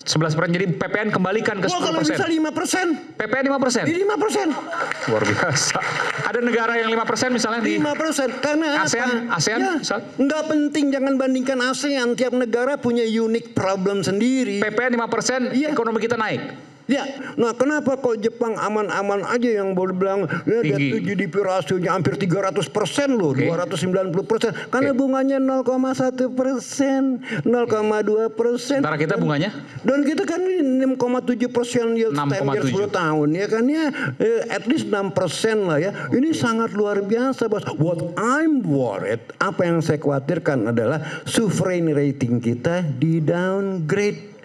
11%, jadi PPN kembalikan ke 10%. Kalau bisa 5%. PPN 5%? 5%. Luar biasa. Ada negara yang 5% misalnya di 5%. Karena ASEAN, apa? ASEAN Ya, misal? nggak penting, jangan bandingkan ASEAN. Tiap negara punya unique problem sendiri. PPN 5%, Iya. ekonomi kita naik. Ya, nah kenapa kok Jepang aman-aman aja yang boleh bilang ya Tinggi. GDP rasionya hampir 300% loh, 290%. Karena bunganya 0,1%, 0,2%. Sementara kita bunganya? Dan kita kan 6,7% yield standard 10 tahun ya kan ya, at least 6% lah ya. Ini sangat luar biasa, bos. What I'm worried, apa yang saya khawatirkan adalah sovereign rating kita di downgrade.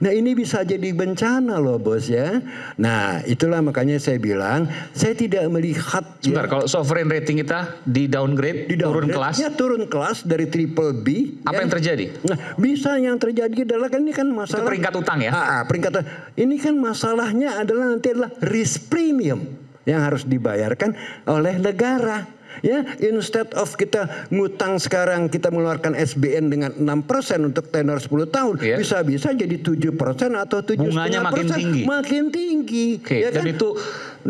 Nah ini bisa jadi bencana loh bos ya. Nah itulah makanya saya bilang saya tidak melihat. Sebentar, kalau sovereign rating kita di downgrade, turun kelas. Ya turun kelas dari triple B. Apa yang terjadi? Nah bisa yang terjadi adalah kan ini kan masalah. Itu peringkat utang ya? Peringkat. Ini kan masalahnya adalah nanti adalah risk premium yang harus dibayarkan oleh negara. Ya, instead of kita ngutang sekarang kita mengeluarkan SBN dengan 6% untuk tenor 10 tahun, bisa-bisa jadi 7% atau 7,5%. Bunganya makin tinggi. Makin tinggi. Ya dan kan? itu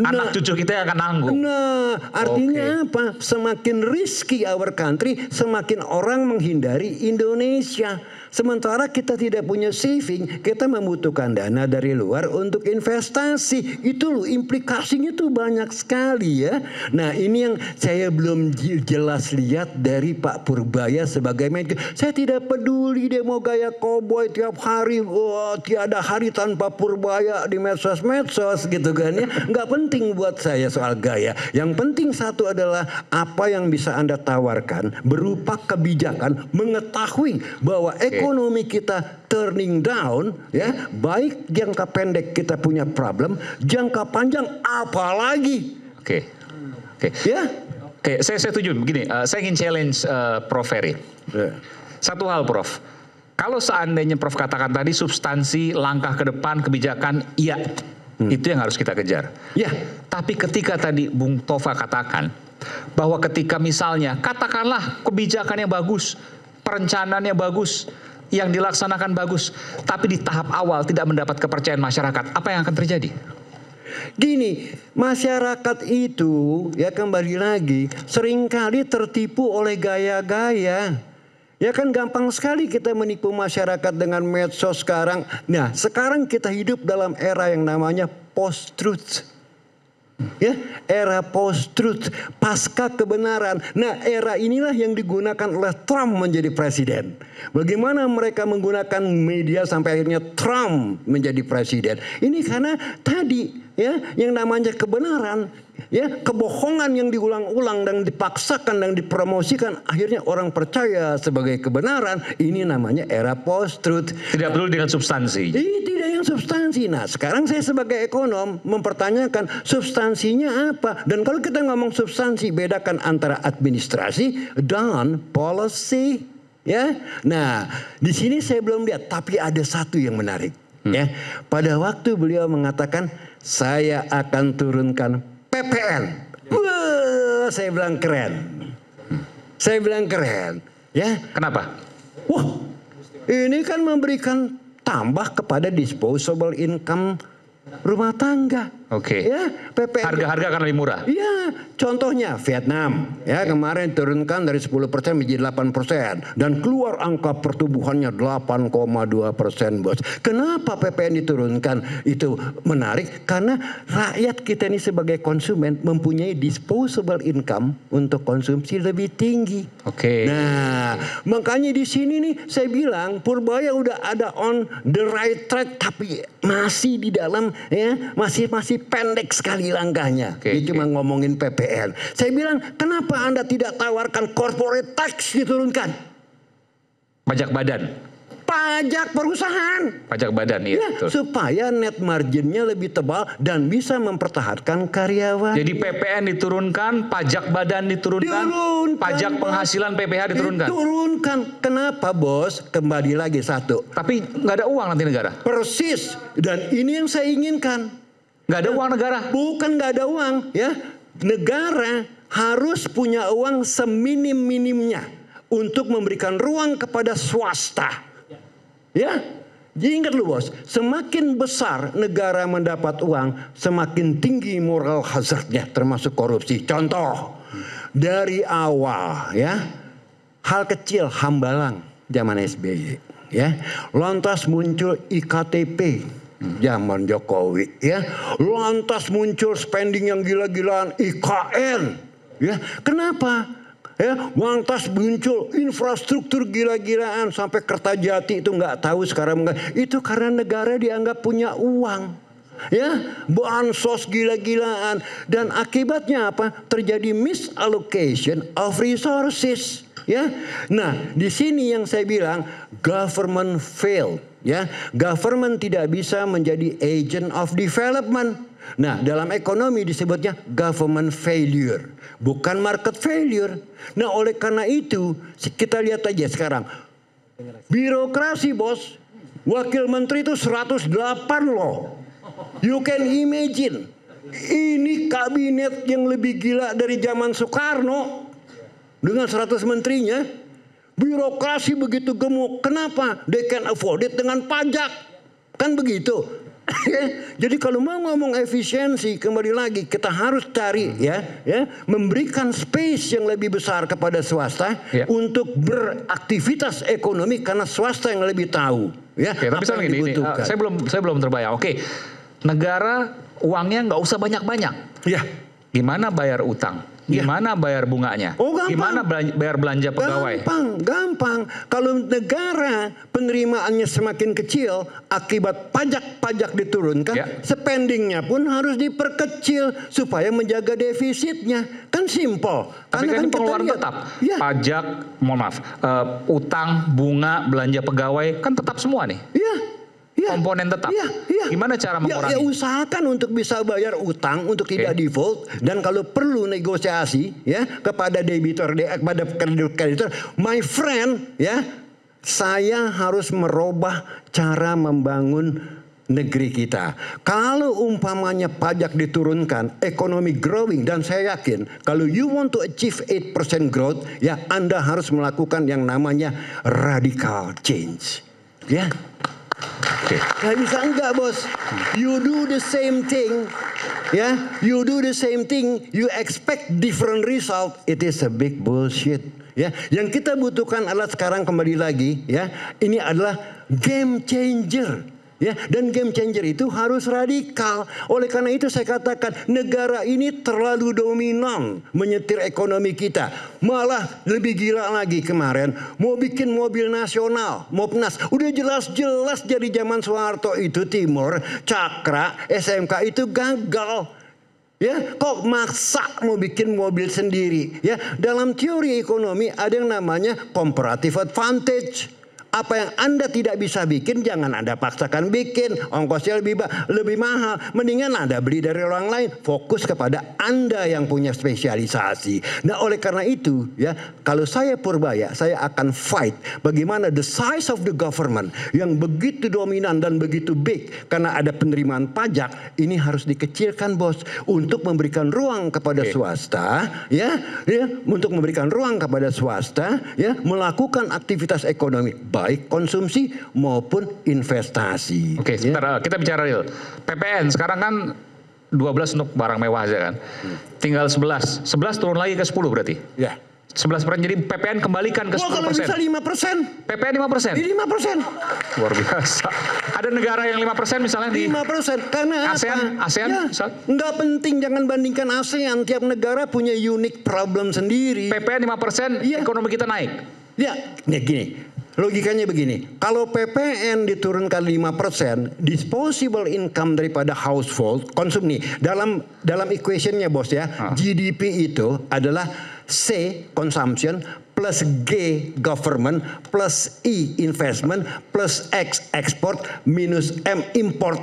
anak cucu kita yang akan nanggung. Nah, artinya apa? Semakin risky our country, semakin orang menghindari Indonesia. Sementara kita tidak punya saving, kita membutuhkan dana dari luar untuk investasi. Itu loh, implikasinya tuh banyak sekali ya. Nah ini yang saya belum jelas lihat dari Pak Purbaya sebagai Menko. Saya tidak peduli dia mau gaya koboi tiap hari. Wah, tiada hari tanpa Purbaya di medsos-medsos gitu kan ya. Nggak penting buat saya soal gaya. Yang penting satu adalah apa yang bisa Anda tawarkan berupa kebijakan, mengetahui bahwa ekonomi kita turning down ya, baik jangka pendek kita punya problem, jangka panjang apalagi. Oke. Ya. Oke, saya setuju begini, saya ingin challenge Prof Ferry. Satu hal Prof, kalau seandainya Prof katakan tadi substansi langkah ke depan kebijakan, iya, itu yang harus kita kejar. Ya. Tapi ketika tadi Bung Tova katakan bahwa ketika misalnya katakanlah kebijakannya bagus, perencanaannya bagus, yang dilaksanakan bagus, tapi di tahap awal tidak mendapat kepercayaan masyarakat, apa yang akan terjadi? Gini, masyarakat itu ya kembali lagi seringkali tertipu oleh gaya-gaya. Ya kan gampang sekali kita menipu masyarakat dengan medsos sekarang. Nah sekarang kita hidup dalam era yang namanya post-truth. Ya, era post-truth, pasca kebenaran. Nah, era inilah yang digunakan oleh Trump menjadi presiden. Bagaimana mereka menggunakan media sampai akhirnya Trump menjadi presiden? Ini karena tadi ya yang namanya kebenaran, ya kebohongan yang diulang-ulang dan dipaksakan dan dipromosikan, akhirnya orang percaya sebagai kebenaran. Ini namanya era post-truth. Tidak perlu dengan substansi. Tidak yang substansi. Nah sekarang saya sebagai ekonom mempertanyakan substansinya apa. Dan kalau kita ngomong substansi, bedakan antara administrasi dan policy. Ya, nah di sini saya belum lihat, tapi ada satu yang menarik. Ya, pada waktu beliau mengatakan saya akan turunkan PPN. Wah, saya bilang keren. Saya bilang keren. Ya, kenapa? Wah, ini kan memberikan tambah kepada disposable income rumah tangga. Oke. Ya, PPN. Harga-harga akan lebih murah. Ya, contohnya Vietnam. Ya, kemarin turunkan dari 10% menjadi 8%. Dan keluar angka pertumbuhannya 8,2%, bos. Kenapa PPN diturunkan? Itu menarik karena rakyat kita ini sebagai konsumen mempunyai disposable income untuk konsumsi lebih tinggi. Oke. Nah, makanya di sini nih saya bilang Purbaya udah ada on the right track, tapi masih di dalam ya masih pendek sekali langkahnya. Dia cuma ngomongin PPN. Saya bilang, kenapa Anda tidak tawarkan corporate tax diturunkan? Pajak badan. Pajak perusahaan. Pajak badan, iya. Ya, supaya net marginnya lebih tebal dan bisa mempertahankan karyawan. Jadi PPN diturunkan, pajak badan diturunkan, pajak penghasilan PPH diturunkan. Diturunkan. Kenapa, bos? Kembali lagi satu. Tapi nggak ada uang nanti negara. Persis. Dan ini yang saya inginkan. Nggak ada uang negara. Bukan nggak ada uang, ya. Negara harus punya uang seminim-minimnya untuk memberikan ruang kepada swasta. Ya, Jadi ingat lu bos, semakin besar negara mendapat uang, semakin tinggi moral hazardnya termasuk korupsi. Contoh, dari awal ya, hal kecil Hambalang zaman SBY ya, lantas muncul IKTP zaman Jokowi ya, lantas muncul spending yang gila-gilaan IKN ya. Kenapa? Ya, lantas muncul infrastruktur gila-gilaan sampai Kertajati itu nggak tahu sekarang itu karena negara dianggap punya uang. Ya, bansos gila-gilaan dan akibatnya apa? Terjadi misallocation of resources. Ya, nah di sini yang saya bilang government failed. Ya, government tidak bisa menjadi agent of development. Nah, dalam ekonomi disebutnya government failure, bukan market failure. Nah, oleh karena itu kita lihat aja sekarang. Birokrasi bos, wakil menteri itu 108 loh. You can imagine. Ini kabinet yang lebih gila dari zaman Soekarno dengan 100 menterinya. Birokrasi begitu gemuk. Kenapa? They can afford it dengan pajak. Kan begitu. Jadi kalau mau ngomong efisiensi, kembali lagi kita harus cari ya memberikan space yang lebih besar kepada swasta untuk beraktivitas ekonomi karena swasta yang lebih tahu ya. Tapi misalnya gini, saya belum terbayang. Oke, negara uangnya nggak usah banyak-banyak. Ya. Gimana bayar utang? Gimana bayar bunganya? Oh, gampang. Gimana bayar belanja pegawai? Gampang. Kalau negara penerimaannya semakin kecil akibat pajak-pajak diturunkan, spendingnya pun harus diperkecil supaya menjaga defisitnya. Kan simple. Tapi kan ini pengeluaran tetap. Ya. Pajak, mohon maaf, utang, bunga, belanja pegawai kan tetap semua nih. Iya. Komponen tetap. Gimana cara mengurangi? Ya usahakan untuk bisa bayar utang untuk tidak default dan kalau perlu negosiasi ya kepada debitor, kepada kreditor. My friend ya, saya harus merubah cara membangun negeri kita. Kalau umpamanya pajak diturunkan, ekonomi growing dan saya yakin kalau you want to achieve 8% growth ya Anda harus melakukan yang namanya radical change. Ya. Nggak bisa enggak bos. You do the same thing. Ya, you do the same thing. You expect different result. It is a big bullshit. Ya, yang kita butuhkan adalah sekarang kembali lagi. Ya, ini adalah game changer. Ya, dan game changer itu harus radikal. Oleh karena itu saya katakan negara ini terlalu dominan menyetir ekonomi kita. Malah lebih gila lagi kemarin mau bikin mobil nasional, Mopnas. Udah jelas-jelas jadi zaman Soeharto itu Timur, Cakra, SMK itu gagal. Ya, kok maksa mau bikin mobil sendiri? Ya, dalam teori ekonomi ada yang namanya comparative advantage. Apa yang Anda tidak bisa bikin, jangan Anda paksakan bikin. Ongkosnya lebih mahal. Mendingan Anda beli dari orang lain. Fokus kepada Anda yang punya spesialisasi. Nah, oleh karena itu, ya, kalau saya Purbaya, saya akan fight bagaimana the size of the government yang begitu dominan dan begitu big karena ada penerimaan pajak ini harus dikecilkan, bos, untuk memberikan ruang kepada swasta, untuk memberikan ruang kepada swasta, melakukan aktivitas ekonomi baik konsumsi maupun investasi. Oke, sebentar, kita bicara real. PPN sekarang kan 12 untuk barang mewah aja kan. Tinggal 11. 11 turun lagi ke 10 berarti. Ya. 11%, jadi PPN kembalikan ke 10%. Kalau bisa 5%. PPN 5%? Di 5%. Luar biasa. Ada negara yang 5% misalnya di 5%. Karena ASEAN, apa? ASEAN Ya, nggak penting, jangan bandingkan ASEAN. Tiap negara punya unique problem sendiri. PPN 5%, ekonomi kita naik. Ya, gini. Logikanya begini, kalau PPN diturunkan 5%, disposable income daripada household, konsum nih, dalam equationnya bos ya, GDP itu adalah C, consumption, plus G, government, plus E, investment, plus X, export, minus M, import.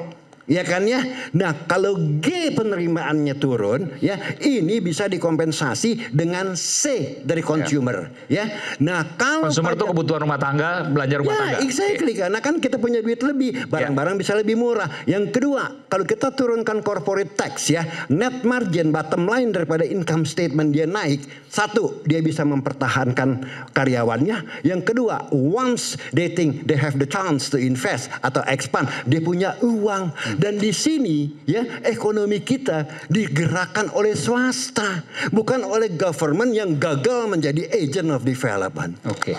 Ya kan ya. Nah, kalau G penerimaannya turun, ya ini bisa dikompensasi dengan C dari consumer, ya. Nah, kalau Konsumer itu kebutuhan rumah tangga, belanja rumah tangga. ya, exactly. Karena kan kita punya duit lebih, barang-barang bisa lebih murah. Yang kedua, kalau kita turunkan corporate tax, ya, net margin, bottom line daripada income statement dia naik. Satu, dia bisa mempertahankan karyawannya. Yang kedua, once they think they have the chance to invest atau expand, dia punya uang. Dan di sini, ya, ekonomi kita digerakkan oleh swasta, bukan oleh government yang gagal menjadi agent of development. Oke.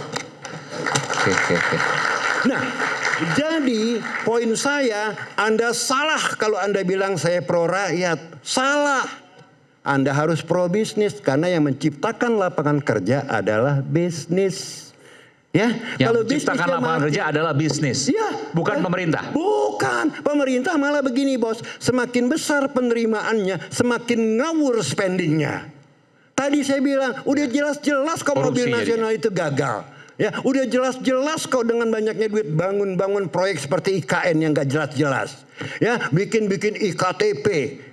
Nah, jadi poin saya, Anda salah kalau Anda bilang saya pro rakyat. Salah. Anda harus pro bisnis karena yang menciptakan lapangan kerja adalah bisnis. Ya, Yang kalau menciptakan bisnisnya lapangan mati, kerja adalah bisnis, ya, bukan pemerintah. Bukan, pemerintah malah begini bos, semakin besar penerimaannya, semakin ngawur spendingnya. Tadi saya bilang, udah jelas-jelas kok mobil Korupsi nasional itu gagal. Ya, udah jelas-jelas kok dengan banyaknya duit bangun-bangun proyek seperti IKN yang gak jelas-jelas. Ya, bikin-bikin IKTP,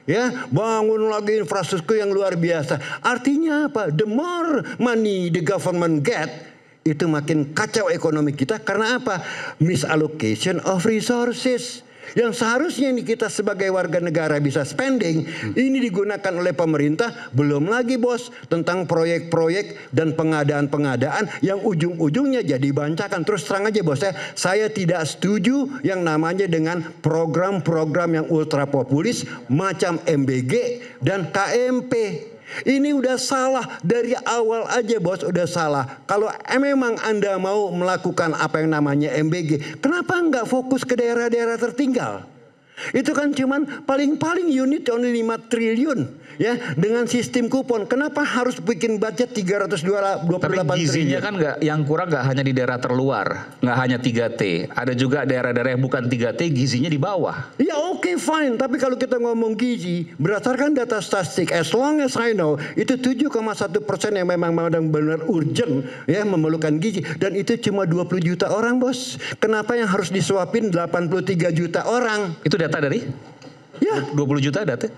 ya, bangun lagi infrastruktur yang luar biasa. Artinya apa? The more money the government get, itu makin kacau ekonomi kita. Karena apa? Misallocation of resources. Yang seharusnya ini kita sebagai warga negara bisa spending, ini digunakan oleh pemerintah. Belum lagi bos, tentang proyek-proyek dan pengadaan-pengadaan yang ujung-ujungnya jadi bancakan. Terus terang aja bos, saya tidak setuju yang namanya dengan program-program yang ultra populis macam MBG dan KMP. Ini udah salah dari awal aja bos, udah salah. Kalau memang Anda mau melakukan apa yang namanya MBG, kenapa nggak fokus ke daerah-daerah tertinggal? Itu kan cuman paling-paling unit only 5 triliun ya, dengan sistem kupon. Kenapa harus bikin budget 328 Tapi gizinya triliun? kan nggak, yang kurang nggak hanya di daerah terluar, nggak hanya 3T, ada juga daerah-daerah yang bukan 3T gizinya di bawah. Ya oke, fine, tapi kalau kita ngomong gizi berdasarkan data statistik, as long as I know, itu 7,1% yang memang benar-benar urgent ya memerlukan gizi, dan itu cuma 20 juta orang bos. Kenapa yang harus disuapin 83 juta orang? Itu data dari? Ya, 20 juta data?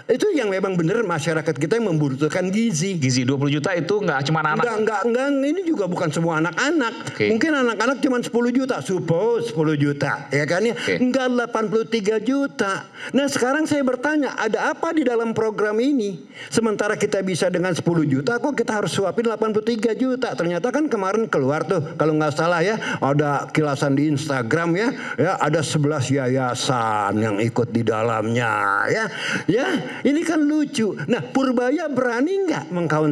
itu yang memang benar masyarakat kita yang membutuhkan gizi. Gizi 20 juta itu nggak cuma anak-anak. Enggak, ini juga bukan semua anak-anak. Oke. Mungkin anak-anak cuma 10 juta, suppose 10 juta, ya kan ya? Oke. Enggak 83 juta. Nah, sekarang saya bertanya, ada apa di dalam program ini? Sementara kita bisa dengan 10 juta, kok kita harus suapin 83 juta? Ternyata kan kemarin keluar tuh, kalau nggak salah ya, ada kilasan di Instagram ya, ada 11 yayasan yang ikut di dalamnya, ya. Ya, ini kan lucu. Nah, Purbaya berani nggak mengkawan?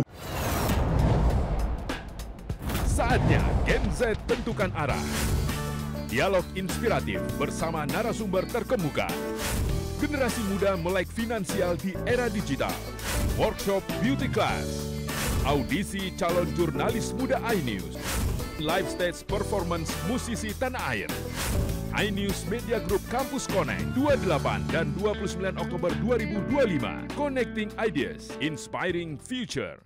Saatnya Gen Z tentukan arah. Dialog inspiratif bersama narasumber terkemuka. Generasi muda melek finansial di era digital. Workshop beauty class. Audisi calon jurnalis muda iNews. Live stage performance musisi tanah air. iNews Media Group Campus Connect 28 dan 29 Oktober 2025. Connecting Ideas, Inspiring Future.